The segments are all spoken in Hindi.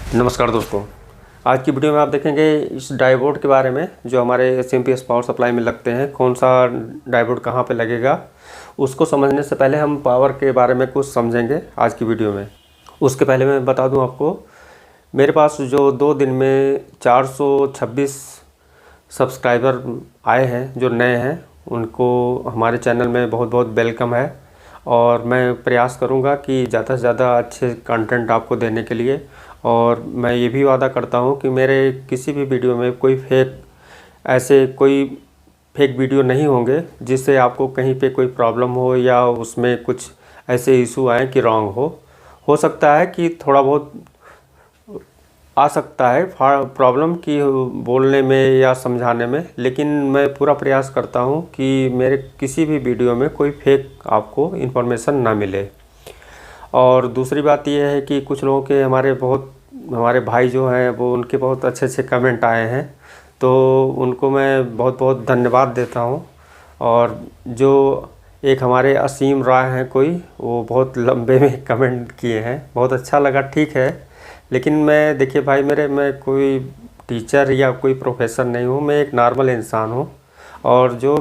नमस्कार दोस्तों, आज की वीडियो में आप देखेंगे इस डायोड के बारे में जो हमारे एसएमपीएस पावर सप्लाई में लगते हैं। कौन सा डायोड कहाँ पे लगेगा, उसको समझने से पहले हम पावर के बारे में कुछ समझेंगे आज की वीडियो में। उसके पहले मैं बता दूं आपको, मेरे पास जो 2 दिन में 426 सब्सक्राइबर आए हैं जो नए हैं, उनको हमारे चैनल में बहुत बहुत वेलकम है। और मैं प्रयास करूंगा कि ज़्यादा से ज़्यादा अच्छे कंटेंट आपको देने के लिए। और मैं ये भी वादा करता हूँ कि मेरे किसी भी वीडियो में कोई फेक वीडियो नहीं होंगे जिससे आपको कहीं पे कोई प्रॉब्लम हो या उसमें कुछ ऐसे इशू आए कि रॉन्ग हो सकता है कि थोड़ा बहुत आ सकता है प्रॉब्लम की बोलने में या समझाने में, लेकिन मैं पूरा प्रयास करता हूँ कि मेरे किसी भी वीडियो में कोई फेक आपको इन्फॉर्मेशन ना मिले। और दूसरी बात यह है कि कुछ लोगों के हमारे भाई जो हैं वो उनके बहुत अच्छे अच्छे कमेंट आए हैं, तो उनको मैं बहुत बहुत धन्यवाद देता हूँ। और जो एक हमारे असीम राय हैं कोई, वो बहुत लंबे में कमेंट किए हैं, बहुत अच्छा लगा। ठीक है, लेकिन मैं देखिए भाई, मैं कोई टीचर या कोई प्रोफेसर नहीं हूँ, मैं एक नॉर्मल इंसान हूँ। और जो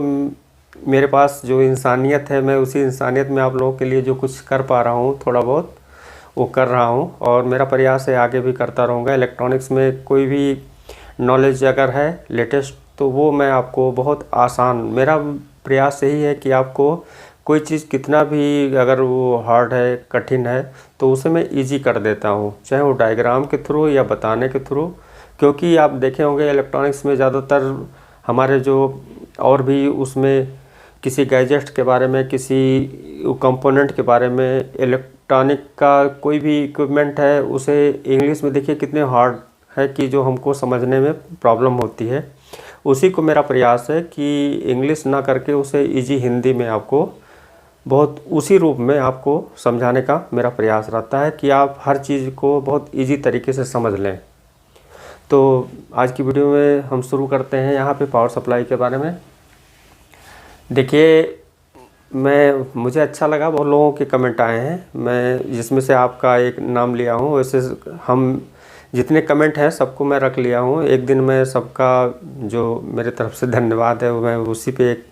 मेरे पास जो इंसानियत है, मैं उसी इंसानियत में आप लोगों के लिए जो कुछ कर पा रहा हूँ थोड़ा बहुत वो कर रहा हूँ। और मेरा प्रयास है आगे भी करता रहूँगा। इलेक्ट्रॉनिक्स में कोई भी नॉलेज अगर है लेटेस्ट, तो वो मैं आपको बहुत आसान, मेरा प्रयास यही है कि आपको कोई चीज़ कितना भी अगर वो हार्ड है, कठिन है, तो उसे मैं इजी कर देता हूँ, चाहे वो डायग्राम के थ्रू या बताने के थ्रू। क्योंकि आप देखे होंगे इलेक्ट्रॉनिक्स में ज़्यादातर हमारे जो और भी उसमें किसी गैजेट के बारे में, किसी कंपोनेंट के बारे में, इलेक्ट्रॉनिक का कोई भी इक्विपमेंट है, उसे इंग्लिश में देखिए कितने हार्ड है कि जो हमको समझने में प्रॉब्लम होती है। उसी को मेरा प्रयास है कि इंग्लिश ना करके उसे इजी हिंदी में आपको बहुत उसी रूप में आपको समझाने का मेरा प्रयास रहता है कि आप हर चीज़ को बहुत इजी तरीके से समझ लें। तो आज की वीडियो में हम शुरू करते हैं यहाँ पे पावर सप्लाई के बारे में। देखिए, मुझे अच्छा लगा, बहुत लोगों के कमेंट आए हैं, मैं जिसमें से आपका एक नाम लिया हूँ। वैसे हम जितने कमेंट हैं सबको मैं रख लिया हूँ। एक दिन मैं सबका जो मेरे तरफ से धन्यवाद है मैं उसी पे एक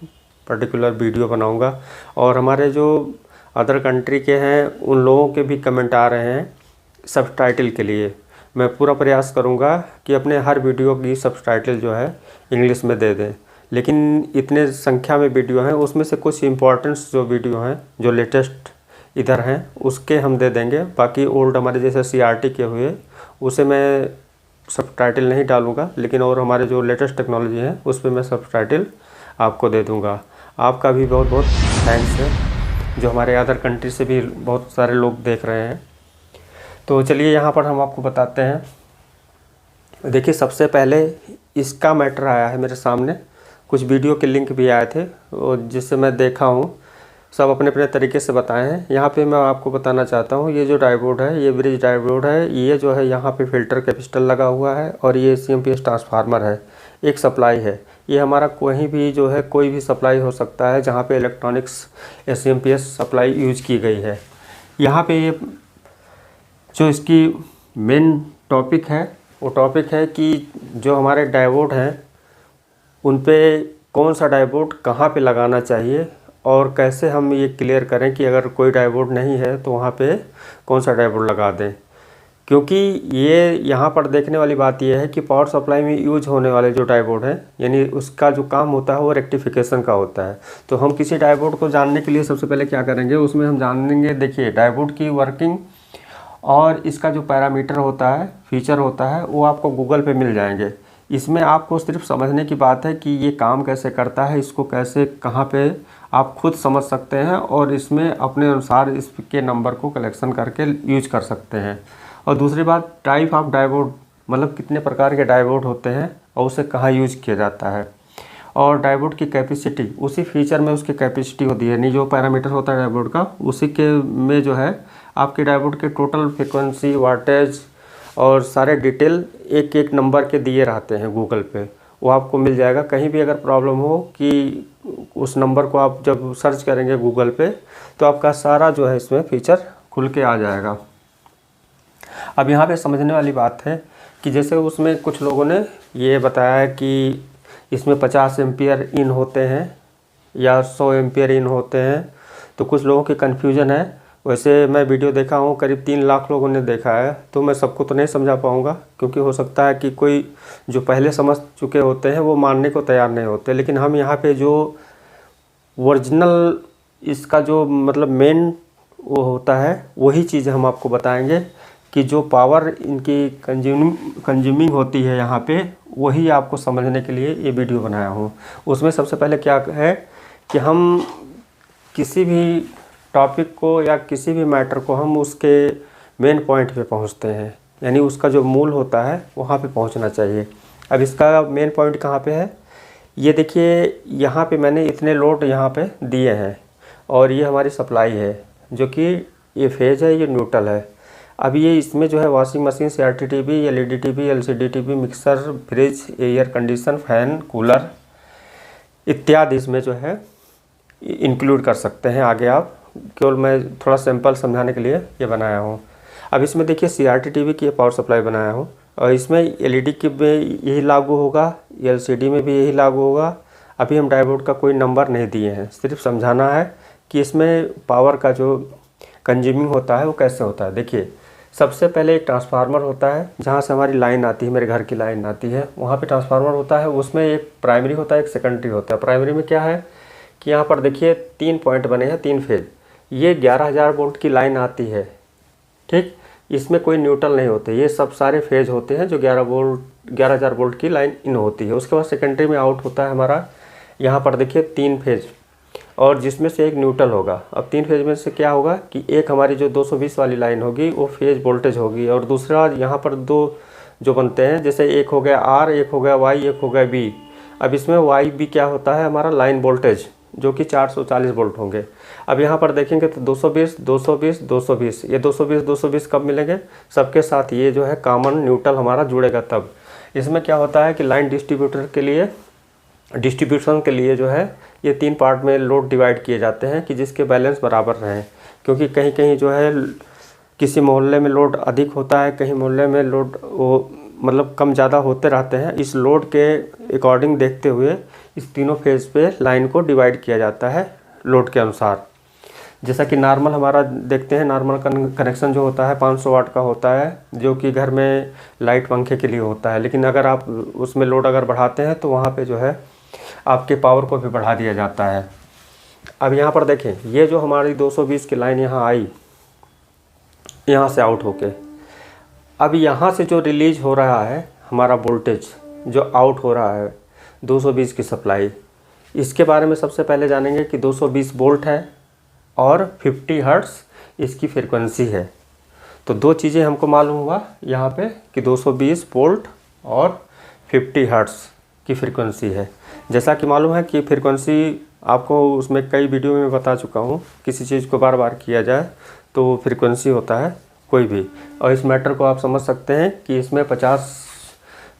पर्टिकुलर वीडियो बनाऊंगा। और हमारे जो अदर कंट्री के हैं उन लोगों के भी कमेंट आ रहे हैं सबटाइटल के लिए। मैं पूरा प्रयास करूंगा कि अपने हर वीडियो की सबटाइटल जो है इंग्लिश में दे दें। लेकिन इतने संख्या में वीडियो हैं, उसमें से कुछ इम्पोर्टेंट्स जो वीडियो हैं जो लेटेस्ट इधर हैं उसके हम दे देंगे। बाकी ओल्ड हमारे जैसे सीआरटी के हुए उसे मैं सबटाइटल नहीं डालूँगा, लेकिन और हमारे जो लेटेस्ट टेक्नोलॉजी है उस पर मैं सबटाइटल आपको दे दूँगा। आपका भी बहुत बहुत थैंक्स है, जो हमारे अदर कंट्री से भी बहुत सारे लोग देख रहे हैं। तो चलिए यहाँ पर हम आपको बताते हैं। देखिए, सबसे पहले इसका मैटर आया है मेरे सामने, कुछ वीडियो के लिंक भी आए थे और जिससे मैं देखा हूँ, सब अपने अपने तरीके से बताए हैं। यहाँ पे मैं आपको बताना चाहता हूँ, ये जो डायोड है ये ब्रिज डायोड है। ये जो है यहाँ पे फिल्टर कैपेसिटर लगा हुआ है और ये एसएमपीएस ट्रांसफार्मर है, एक सप्लाई है। ये हमारा कहीं भी जो है कोई भी सप्लाई हो सकता है जहाँ पे इलेक्ट्रॉनिक्स एसएमपीएस सप्लाई यूज की गई है। यहाँ पे ये जो इसकी मेन टॉपिक है वो टॉपिक है कि जो हमारे डायोड हैं उन पे कौन सा डायोड कहाँ पे लगाना चाहिए और कैसे हम ये क्लियर करें कि अगर कोई डायोड नहीं है तो वहाँ पे कौन सा डायोड लगा दें। क्योंकि ये यहाँ पर देखने वाली बात यह है कि पावर सप्लाई में यूज होने वाले जो डायोड हैं, यानी उसका जो काम होता है वो रेक्टिफिकेशन का होता है। तो हम किसी डायोड को जानने के लिए सबसे पहले क्या करेंगे, उसमें हम जानेंगे, देखिए डायोड की वर्किंग और इसका जो पैरामीटर होता है, फीचर होता है, वो आपको गूगल पे मिल जाएंगे। इसमें आपको सिर्फ समझने की बात है कि ये काम कैसे करता है, इसको कैसे कहाँ पे आप खुद समझ सकते हैं और इसमें अपने अनुसार इसके नंबर को कलेक्शन करके यूज कर सकते हैं। और दूसरी बात, टाइप ऑफ डायोड, मतलब कितने प्रकार के डायोड होते हैं और उसे कहाँ यूज किया जाता है। और डायोड की कैपेसिटी, उसी फीचर में उसकी कैपेसिटी होती है, नहीं जो पैरामीटर होता है डायोड का, उसी के में जो है आपके डायोड के टोटल फ्रिक्वेंसी, वाटेज और सारे डिटेल एक एक नंबर के दिए रहते हैं गूगल पे। वो आपको मिल जाएगा। कहीं भी अगर प्रॉब्लम हो कि उस नंबर को आप जब सर्च करेंगे गूगल पे तो आपका सारा जो है इसमें फीचर खुल के आ जाएगा। अब यहाँ पे समझने वाली बात है कि जैसे उसमें कुछ लोगों ने ये बताया कि इसमें 50 एम्पियर इन होते हैं या 100 एम्पियर इन होते हैं, तो कुछ लोगों की कन्फ्यूजन है। वैसे मैं वीडियो देखा हूँ, करीब 3 लाख लोगों ने देखा है, तो मैं सबको तो नहीं समझा पाऊँगा, क्योंकि हो सकता है कि कोई जो पहले समझ चुके होते हैं वो मानने को तैयार नहीं होते। लेकिन हम यहाँ पे जो ओरिजिनल इसका जो मतलब मेन वो होता है वही चीज़ हम आपको बताएंगे कि जो पावर इनकी कंज्यूमिंग होती है यहाँ पे, वही आपको समझने के लिए ये वीडियो बनाया हूँ। उसमें सबसे पहले क्या है कि हम किसी भी टॉपिक को या किसी भी मैटर को हम उसके मेन पॉइंट पे पहुँचते हैं, यानी उसका जो मूल होता है वहाँ पे पहुँचना चाहिए। अब इसका मेन पॉइंट कहाँ पे है, ये देखिए यहाँ पे मैंने इतने लोड यहाँ पे दिए हैं और ये हमारी सप्लाई है, जो कि ये फेज है, ये न्यूट्रल है। अब ये इसमें जो है washing machine, CRT TV, LED TV, LCD TV, mixer, fridge, air condition, fan, cooler इत्यादि इसमें जो है इंक्लूड कर सकते हैं। आगे आप केवल मैं थोड़ा सिंपल समझाने के लिए ये बनाया हूँ। अब इसमें देखिए CRT टीवी की पावर सप्लाई बनाया हूँ और इसमें LED की में यही लागू होगा, LCD में भी यही लागू होगा। अभी हम डायोड का कोई नंबर नहीं दिए हैं, सिर्फ समझाना है कि इसमें पावर का जो कंज्यूमिंग होता है वो कैसे होता है। देखिए सबसे पहले एक ट्रांसफार्मर होता है, जहाँ से हमारी लाइन आती है, मेरे घर की लाइन आती है, वहाँ पे ट्रांसफार्मर होता है। उसमें एक प्राइमरी होता है, एक सेकेंडरी होता है। प्राइमरी में क्या है कि यहाँ पर देखिए 3 पॉइंट बने हैं, 3 फेज। ये 11,000 वोल्ट की लाइन आती है, ठीक। इसमें कोई न्यूट्रल नहीं होते, ये सब सारे फेज होते हैं जो 11,000 वोल्ट की लाइन इन होती है। उसके बाद सेकेंडरी में आउट होता है हमारा, यहाँ पर देखिए 3 फेज, और जिसमें से एक न्यूट्रल होगा। अब 3 फेज में से क्या होगा कि एक हमारी जो 220 वाली लाइन होगी वो फेज वोल्टेज होगी, और दूसरा यहाँ पर 2 जो बनते हैं, जैसे एक हो गया R, एक हो गया Y, एक हो गया B। अब इसमें YB क्या होता है, हमारा लाइन वोल्टेज, जो कि 440 वोल्ट होंगे। अब यहाँ पर देखेंगे तो 220, 220, 220, ये 220, 220 कब मिलेंगे, सबके साथ ये जो है कॉमन न्यूट्रल हमारा जुड़ेगा तब। इसमें क्या होता है कि लाइन डिस्ट्रीब्यूशन के लिए जो है ये 3 पार्ट में लोड डिवाइड किए जाते हैं कि जिसके बैलेंस बराबर रहें, क्योंकि कहीं कहीं जो है किसी मोहल्ले में लोड अधिक होता है, कहीं मोहल्ले में लोड वो मतलब कम ज़्यादा होते रहते हैं। इस लोड के अकॉर्डिंग देखते हुए इस तीनों फेज पे लाइन को डिवाइड किया जाता है लोड के अनुसार। जैसा कि नॉर्मल हमारा देखते हैं, नॉर्मल कनेक्शन जो होता है 500 वाट का होता है, जो कि घर में लाइट पंखे के लिए होता है। लेकिन अगर आप उसमें लोड अगर बढ़ाते हैं तो वहाँ पे जो है आपके पावर को भी बढ़ा दिया जाता है। अब यहाँ पर देखें, ये जो हमारी 220 की लाइन यहाँ आई, यहाँ से आउट होके, अब यहाँ से जो रिलीज हो रहा है हमारा वोल्टेज जो आउट हो रहा है 220 की सप्लाई, इसके बारे में सबसे पहले जानेंगे कि 220 वोल्ट है और 50 हर्ट्ज़ इसकी फ्रीक्वेंसी है। तो 2 चीज़ें हमको मालूम हुआ यहाँ पे कि 220 वोल्ट और 50 हर्ट्ज़ की फ्रीक्वेंसी है। जैसा कि मालूम है कि फ्रीक्वेंसी आपको उसमें कई वीडियो में बता चुका हूँ, किसी चीज़ को बार बार किया जाए तो फ्रीक्वेंसी होता है कोई भी। और इस मैटर को आप समझ सकते हैं कि इसमें 50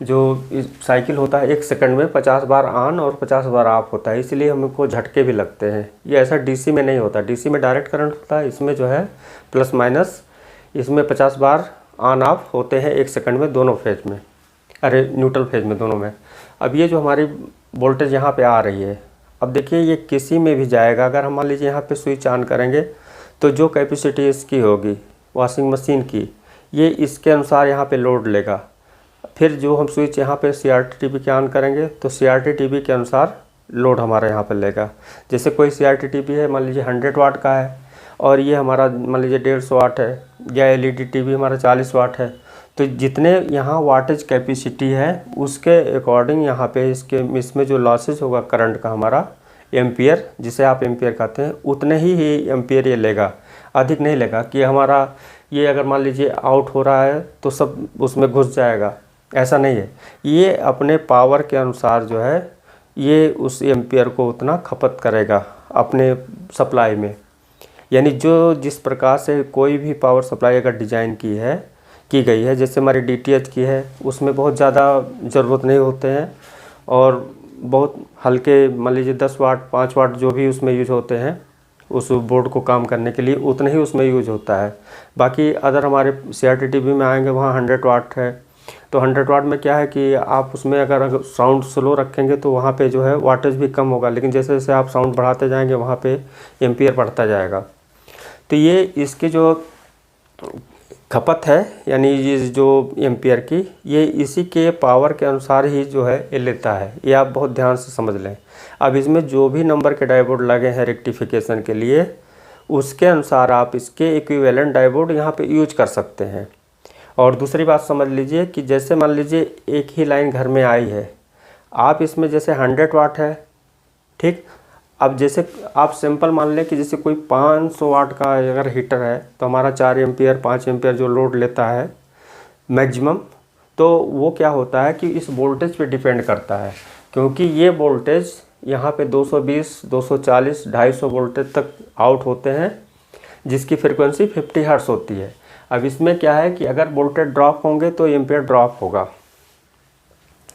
जो साइकिल होता है 1 सेकंड में 50 बार ऑन और 50 बार ऑफ होता है, इसलिए हमको झटके भी लगते हैं। ये ऐसा DC में नहीं होता, DC में डायरेक्ट करंट होता है, इसमें जो है प्लस माइनस, इसमें 50 बार ऑन ऑफ होते हैं 1 सेकंड में, दोनों फेज में, अरे न्यूट्रल फेज में, दोनों में। अब ये जो हमारी वोल्टेज यहाँ पे आ रही है, अब देखिए ये किसी में भी जाएगा। अगर हम मान लीजिए यहाँ पे स्विच ऑन करेंगे तो जो कैपेसिटी इसकी होगी वॉशिंग मशीन की, ये इसके अनुसार यहाँ पे लोड लेगा। फिर जो हम स्विच यहाँ पे CRT टीवी के ऑन करेंगे तो CRT टीवी के अनुसार लोड हमारे यहाँ पे लेगा। जैसे कोई CRT टीवी है, मान लीजिए 100 वाट का है और ये हमारा मान लीजिए 150 वाट है, या LED टीवी हमारा 40 वाट है, तो जितने यहाँ वाटेज कैपेसिटी है उसके अकॉर्डिंग यहाँ पे इसमें जो लॉसेज होगा करंट का हमारा एम्पियर, जिसे आप एम्पियर कहते हैं, उतने ही एम्पियर ये लेगा, अधिक नहीं लेगा। कि हमारा ये अगर मान लीजिए आउट हो रहा है तो सब उसमें घुस जाएगा, ऐसा नहीं है। ये अपने पावर के अनुसार जो है ये उस एम्पियर को उतना खपत करेगा अपने सप्लाई में। यानी जो जिस प्रकार से कोई भी पावर सप्लाई अगर डिज़ाइन की गई है, जैसे हमारी DTH की है, उसमें बहुत ज़्यादा ज़रूरत नहीं होते हैं और बहुत हल्के मान लीजिए 10 वाट 5 वाट जो भी उसमें यूज होते हैं, उस बोर्ड को काम करने के लिए, उतना ही उसमें यूज होता है। बाकी अदर हमारे CRT-TV में आएंगे, वहाँ 100 वाट है, तो 100 वाट में क्या है कि आप उसमें अगर साउंड स्लो रखेंगे तो वहाँ पे जो है वाटेज भी कम होगा, लेकिन जैसे जैसे आप साउंड बढ़ाते जाएंगे वहाँ पे एम्पियर बढ़ता जाएगा। तो ये इसकी जो खपत है, यानी ये जो एम्पियर की, ये इसी के पावर के अनुसार ही जो है ये लेता है। ये आप बहुत ध्यान से समझ लें। अब इसमें जो भी नंबर के डायोड लगे हैं रेक्टिफिकेशन के लिए, उसके अनुसार आप इसके इक्विवेलेंट डायोड यहाँ पे यूज कर सकते हैं। और दूसरी बात समझ लीजिए कि जैसे मान लीजिए एक ही लाइन घर में आई है, आप इसमें जैसे 100 वाट है, ठीक। अब जैसे आप सिंपल मान लें कि जैसे कोई 500 वाट का अगर हीटर है, तो हमारा 4 एम्पियर 5 एम्पियर जो लोड लेता है मैक्सिमम, तो वो क्या होता है कि इस वोल्टेज पे डिपेंड करता है, क्योंकि ये वोल्टेज यहाँ पे 220, 240, 250 वोल्टेज तक आउट होते हैं, जिसकी फ्रिक्वेंसी 50 हर्ट्ज होती है। अब इसमें क्या है कि अगर वोल्टेज ड्रॉप होंगे तो एम्पियर ड्रॉप होगा,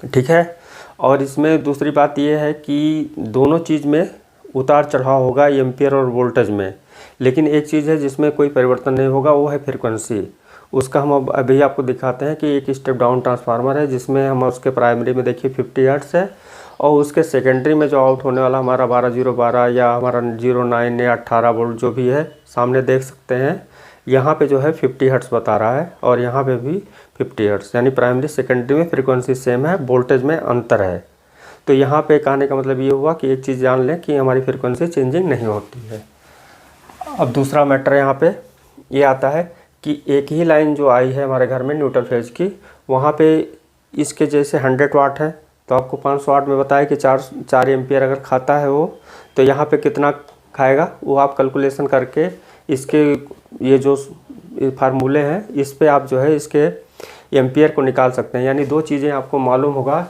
ठीक है। और इसमें दूसरी बात ये है कि दोनों चीज़ में उतार चढ़ाव होगा, एम्पियर और वोल्टेज में, लेकिन एक चीज़ है जिसमें कोई परिवर्तन नहीं होगा, वो है फ्रिक्वेंसी। उसका हम अब अभी आपको दिखाते हैं कि एक स्टेप डाउन ट्रांसफार्मर है, जिसमें हम उसके प्राइमरी में देखिए 50 हर्ट्ज है, और उसके सेकेंडरी में जो आउट होने वाला हमारा 12012 या हमारा 09 या 18 वोल्ट जो भी है, सामने देख सकते हैं यहाँ पे जो है 50 हर्ट्ज बता रहा है, और यहाँ पे भी 50 हर्ट्ज, यानी प्राइमरी सेकेंडरी में फ्रीक्वेंसी सेम है, वोल्टेज में अंतर है। तो यहाँ पे कहने का मतलब ये हुआ कि एक चीज़ जान लें कि हमारी फ्रीक्वेंसी चेंजिंग नहीं होती है। अब दूसरा मैटर यहाँ पे ये आता है कि एक ही लाइन जो आई है हमारे घर में न्यूट्रल फेज की, वहाँ पे इसके जैसे 100 वाट है, तो आपको 500 वाट में बताया कि 4 एम्पियर अगर खाता है वो, तो यहाँ पे कितना खाएगा वो आप कैलकुलेशन करके इसके ये जो फार्मूले हैं इस पे आप जो है इसके एम्पियर को निकाल सकते हैं। यानी दो चीज़ें आपको मालूम होगा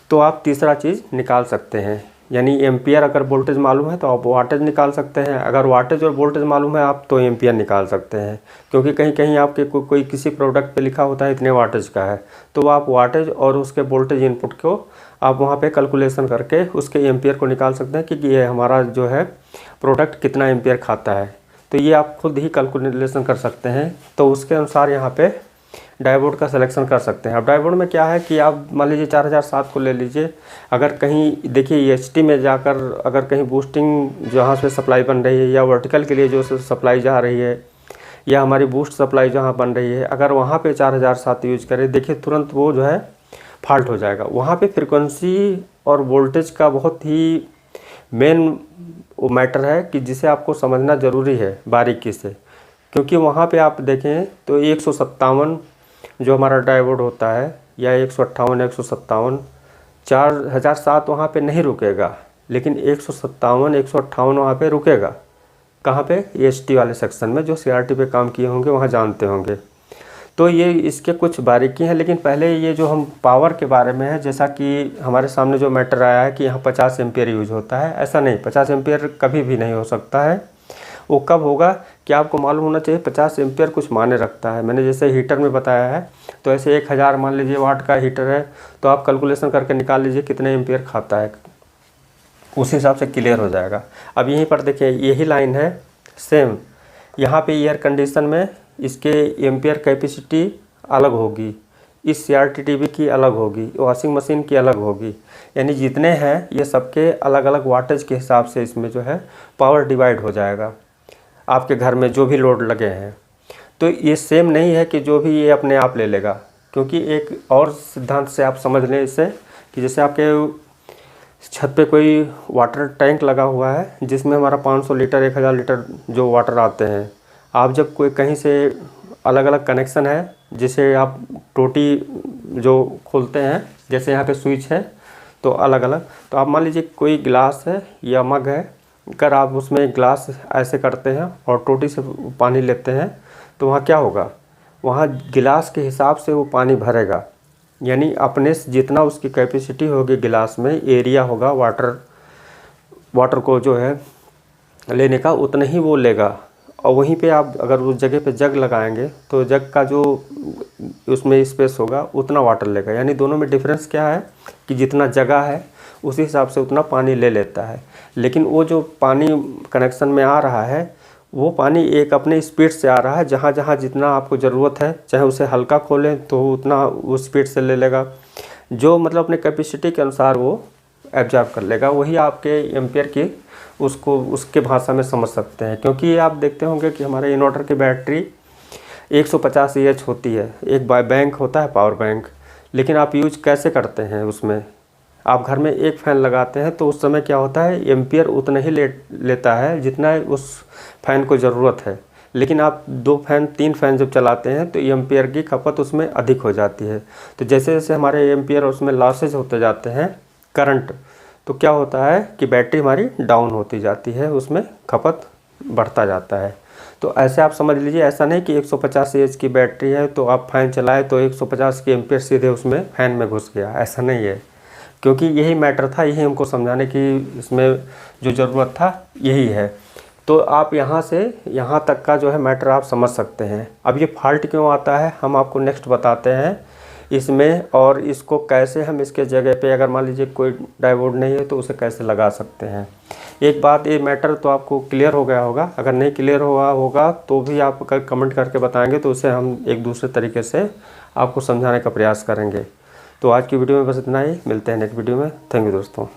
तो आप तीसरा चीज़ निकाल सकते हैं। यानी एम्पियर अगर वोल्टेज मालूम है तो आप वाटेज निकाल सकते हैं, अगर वाटेज और वोल्टेज मालूम है आप तो एम्पियर निकाल सकते हैं। क्योंकि कहीं कहीं आपके कोई किसी प्रोडक्ट पे लिखा होता है इतने वाटेज का है, तो आप वाटेज और उसके वोल्टेज इनपुट को आप वहाँ पे कैलकुलेशन करके उसके एम्पियर को निकाल सकते हैं कि ये हमारा जो है प्रोडक्ट कितना एम्पियर खाता है। तो ये आप खुद ही कैलकुलेशन कर सकते हैं, तो उसके अनुसार यहाँ पे डायोड का सिलेक्शन कर सकते हैं। अब डायोड में क्या है कि आप मान लीजिए 4007 को ले लीजिए, अगर कहीं देखिए EHT में जाकर अगर कहीं बूस्टिंग जहाँ से सप्लाई बन रही है या वर्टिकल के लिए जो सप्लाई जा रही है या हमारी बूस्ट सप्लाई जहाँ बन रही है, अगर वहाँ पे 4007 यूज करें, देखिए तुरंत वो जो है फॉल्ट हो जाएगा। वहाँ पे फ्रिक्वेंसी और वोल्टेज का बहुत ही मेन मैटर है कि जिसे आपको समझना ज़रूरी है बारीकी से, क्योंकि वहाँ पे आप देखें तो 157 जो हमारा डायोड होता है या 158, 157, 4007 वहाँ पे नहीं रुकेगा, लेकिन 157, 158 वहाँ पे रुकेगा। कहाँ पे? EHT वाले सेक्शन में, जो CRT पे काम किए होंगे वहाँ जानते होंगे। तो ये इसके कुछ बारीकी हैं, लेकिन पहले ये जो हम पावर के बारे में है, जैसा कि हमारे सामने जो मैटर आया है कि यहाँ 50 एम्पियर यूज होता है, ऐसा नहीं, 50 एम्पियर कभी भी नहीं हो सकता है। वो कब होगा कि आपको मालूम होना चाहिए 50 एम्पियर कुछ मायने रखता है। मैंने जैसे हीटर में बताया है, तो ऐसे 1000 मान लीजिए वाट का हीटर है, तो आप कैलकुलेशन करके निकाल लीजिए कितने एम्पियर खाता है, उस हिसाब से क्लियर हो जाएगा। अब यहीं पर देखिए यही लाइन है सेम, यहाँ पे एयर कंडीशन में इसके एम्पियर कैपेसिटी अलग होगी, इस CRT-TV की अलग होगी, वॉशिंग मशीन की अलग होगी, यानी जितने हैं ये सबके अलग अलग वाटेज के हिसाब से इसमें जो है पावर डिवाइड हो जाएगा आपके घर में जो भी लोड लगे हैं। तो ये सेम नहीं है कि जो भी ये अपने आप ले लेगा, क्योंकि एक और सिद्धांत से आप समझ लें इसे कि जैसे आपके छत पे कोई वाटर टैंक लगा हुआ है जिसमें हमारा 500 लीटर 1000 लीटर जो वाटर आते हैं, आप जब कोई कहीं से अलग अलग कनेक्शन है, जिसे आप टोटी जो खोलते हैं, जैसे यहाँ पे स्विच है तो अलग अलग, तो आप मान लीजिए कोई गिलास है या मग है, अगर आप उसमें ग्लास ऐसे करते हैं और टोटी से पानी लेते हैं तो वहाँ क्या होगा, वहाँ गिलास के हिसाब से वो पानी भरेगा, यानी अपने जितना उसकी कैपेसिटी होगी गिलास में, एरिया होगा वाटर को जो है लेने का, उतना ही वो लेगा। और वहीं पे आप अगर उस जगह पे जग लगाएंगे तो जग का जो उसमें स्पेस होगा उतना वाटर लेगा। यानी दोनों में डिफरेंस क्या है कि जितना जगह है उसी हिसाब से उतना पानी ले लेता है। लेकिन वो जो पानी कनेक्शन में आ रहा है वो पानी एक अपने स्पीड से आ रहा है, जहाँ जहाँ जितना आपको ज़रूरत है, चाहे उसे हल्का खोलें तो उतना वो स्पीड से ले लेगा, जो मतलब अपने कैपेसिटी के अनुसार वो एब्जॉर्ब कर लेगा। वही आपके एम्पियर की उसको उसके भाषा में समझ सकते हैं। क्योंकि ये आप देखते होंगे कि हमारे इन्वर्टर की बैटरी 150 EH होती है, एक बैंक होता है पावर बैंक। लेकिन आप यूज कैसे करते हैं उसमें, आप घर में एक फ़ैन लगाते हैं तो उस समय क्या होता है, एम्पियर उतना ही लेता है जितना उस फ़ैन को ज़रूरत है। लेकिन आप 2 फैन 3 फैन जब चलाते हैं तो एम्पियर की खपत उसमें अधिक हो जाती है। तो जैसे जैसे हमारे एम्पियर उसमें लॉसेज होते जाते हैं करंट, तो क्या होता है कि बैटरी हमारी डाउन होती जाती है, उसमें खपत बढ़ता जाता है। तो ऐसे आप समझ लीजिए, ऐसा नहीं कि 150 EH की बैटरी है तो आप फ़ैन चलाए तो 150 की एम्पियर सीधे उसमें फ़ैन में घुस गया, ऐसा नहीं है। क्योंकि यही मैटर था, यही हमको समझाने की इसमें जो ज़रूरत था यही है। तो आप यहाँ से यहाँ तक का जो है मैटर आप समझ सकते हैं। अब ये फॉल्ट क्यों आता है हम आपको नेक्स्ट बताते हैं इसमें, और इसको कैसे हम इसके जगह पे अगर मान लीजिए कोई डायोड नहीं है तो उसे कैसे लगा सकते हैं। एक बात, ये मैटर तो आपको क्लियर हो गया होगा, अगर नहीं क्लियर हुआ होगा तो भी आप कमेंट करके बताएंगे तो उसे हम एक दूसरे तरीके से आपको समझाने का प्रयास करेंगे। तो आज की वीडियो में बस इतना ही, मिलते हैं नेक्स्ट वीडियो में। थैंक यू दोस्तों।